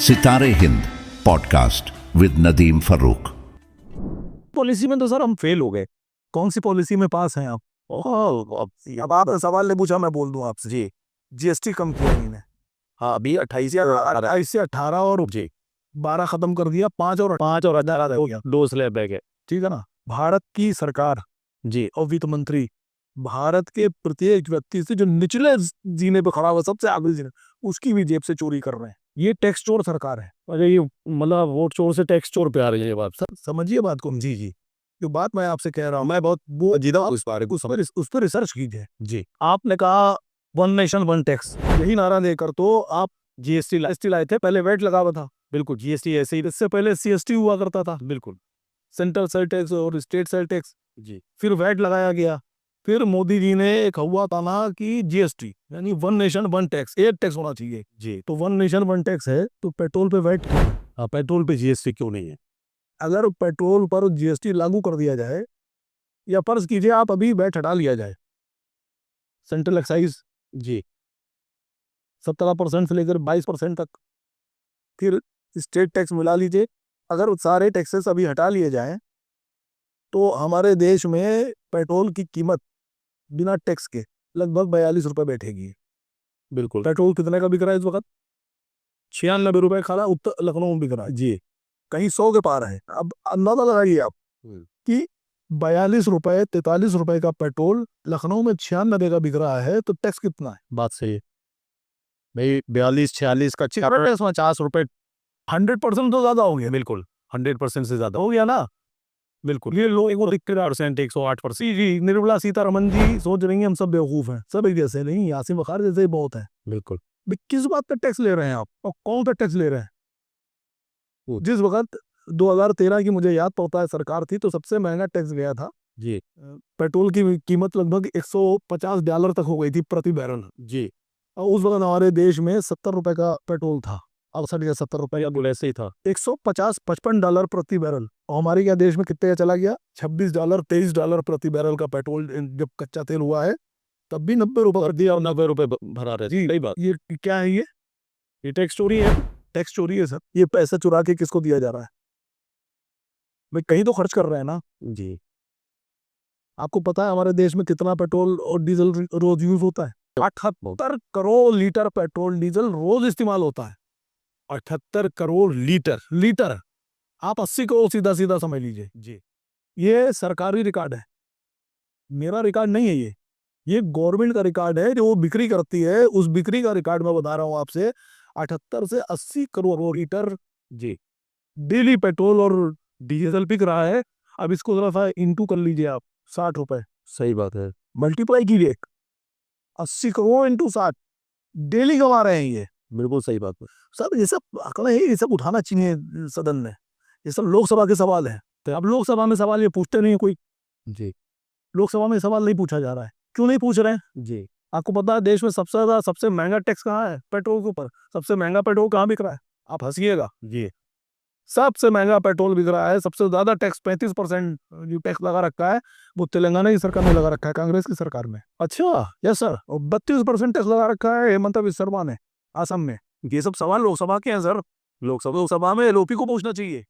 सितारे Hind podcast with Nadeem Farooq. Policy में तो सर हम फेल हो गए। कौन सी पॉलिसी में पास हैं आप? अब आप सवाल ने पूछा, मैं बोल दूं आपसे। जी, जीएसटी कम किया इन्होंने। हाँ, अभी 28 से 18 और जी 12 खत्म कर दिया, 5 और 18 हो गया, 2 स्लैब है, ठीक है ना। भारत की सरकार जी और वित्त मंत्री भारत के प्रत्येक व्यक्ति से जो निचले जीने पे खड़ा हुआ, सबसे आगे जीने, उसकी भी जेब से चोरी कर रहे हैं। ये टैक्स चोर सरकार है। अरे ये मतलब वोट चोर से टैक्स चोर पे आ रही है ये बात। सर समझिए बात को। जी जी, जो बात मैं आपसे कह रहा हूँ, मैं बहुत वो जीदा हूं इस बारे को, उस पर रिसर्च कीजिए। जी, आपने कहा वन नेशन वन टैक्स, यही नारा देकर तो आप जीएसटी लाए थे। पहले वैट लगा हुआ था, बिल्कुल जीएसटी ऐसे ही। इससे पहले सीएसटी हुआ करता था, बिल्कुल सेंट्रल सेल टैक्स और स्टेट सेल टैक्स। जी, फिर वैट लगाया गया। फिर मोदी जी ने एक हुआ था ना कि जीएसटी, यानी वन नेशन वन टैक्स, एक टैक्स होना चाहिए। जी, तो वन नेशन वन टैक्स है, तो पेट्रोल पे वैट क्यों है? पेट्रोल पे जीएसटी क्यों नहीं है? अगर पेट्रोल पर जीएसटी लागू कर दिया जाए, या फर्ज कीजिए आप अभी वैट हटा लिया जाए, सेंट्रल एक्साइज जी 17% से लेकर 22% तक, फिर स्टेट टैक्स मिला लीजिए, अगर सारे टैक्सेस अभी हटा लिए जाएं, तो हमारे देश में पेट्रोल की कीमत बिना टैक्स के लगभग 42 रुपए बैठेगी। बिल्कुल। पेट्रोल कितने का बिक रहा है इस वक्त? 96 रुपए खा, उत्तर लखनऊ में बिक रहा है जी, कहीं 100 के पार है। अब अंदाजा लगाइए आप कि 42 रुपए 43 रुपए का पेट्रोल लखनऊ में 96 का बिक रहा है, तो टैक्स कितना है? बात सही है भाई, 42-46 का 50 रुपए, 100% तो ज्यादा हो गया। बिल्कुल 100% से ज्यादा हो गया ना। बिल्कुल, ये लोग 108%, 108%। जी, निर्मला सीतारमण जी सोच रही हैं हम सब बेवकूफ हैं। सब एक जैसे नहीं, यासीन बखार जैसे ही बहुत है। बिल्कुल, किस बात का टैक्स ले रहे हैं आप, और कौन सा टैक्स ले रहे हैं? जिस वक्त 2013 की मुझे याद पड़ता है सरकार थी, तो सबसे महंगा टैक्स गया था जी, पेट्रोल की कीमत लगभग $150 तक हो गई थी प्रति बैरल जी। और उस वक्त हमारे देश में 70 रुपए का पेट्रोल था, 68 या 70 रुपए या ऐसे ही था। 150-55 डॉलर प्रति बैरल। और हमारे क्या देश में कितने का चला गया? $26 $23 प्रति बैरल का पेट्रोल जब कच्चा तेल हुआ है, तब भी 90 रुपए कर दिया और 90 रुपए भरा रहे जी। सही बात। ये क्या है? ये टैक्स चोरी है। टैक्स चोरी है सर। ये पैसा चुरा के किसको दिया जा रहा है? भाई कहीं तो खर्च कर रहे हैं ना जी। आपको पता है हमारे देश में कितना पेट्रोल और डीजल रोज यूज होता है? 78 करोड़ लीटर पेट्रोल डीजल रोज इस्तेमाल होता है। 78 करोड़ लीटर। आप 80 करोड़ सीधा सीधा समझ लीजिए जी। ये सरकारी रिकॉर्ड है, मेरा रिकॉर्ड नहीं है। ये गवर्नमेंट का रिकॉर्ड है, जो वो बिक्री करती है, उस बिक्री का रिकॉर्ड मैं बता रहा हूँ आपसे। 78 से 80 करोड़ लीटर जी डेली पेट्रोल और डीजल बिक रहा है। अब इसको जरा सा इंटू कर लीजिए आप, 60 रुपए। सही बात है, मल्टीप्लाई कीजिए, 80 करोड़ इंटू 60 डेली कमा रहे हैं ये। बिल्कुल सही बात है सर। ये सब आंकड़े ये सब उठाना चाहिए सदन में। ये सब लोकसभा के सवाल है, तो अब लोकसभा में सवाल ये पूछते नहीं है कोई जी। लोकसभा में सवाल नहीं पूछा जा रहा है, क्यों नहीं पूछ रहे हैं जी? आपको पता है देश में सबसे ज्यादा सबसे महंगा टैक्स कहाँ है? पेट्रोल के ऊपर। सबसे महंगा पेट्रोल कहाँ बिक रहा है? आप हंसिएगा जी, सबसे महंगा पेट्रोल बिक रहा है। सबसे ज्यादा टैक्स 35% जो टैक्स लगा रखा है, वो तेलंगाना की सरकार ने लगा रखा है, कांग्रेस की सरकार में। अच्छा, यस सर। और 32% टैक्स लगा रखा है हेमंत बिस्वा शर्मा ने, असम में। ये सब सवाल लोकसभा के हैं सर। लोकसभा में एलओपी को पूछना चाहिए।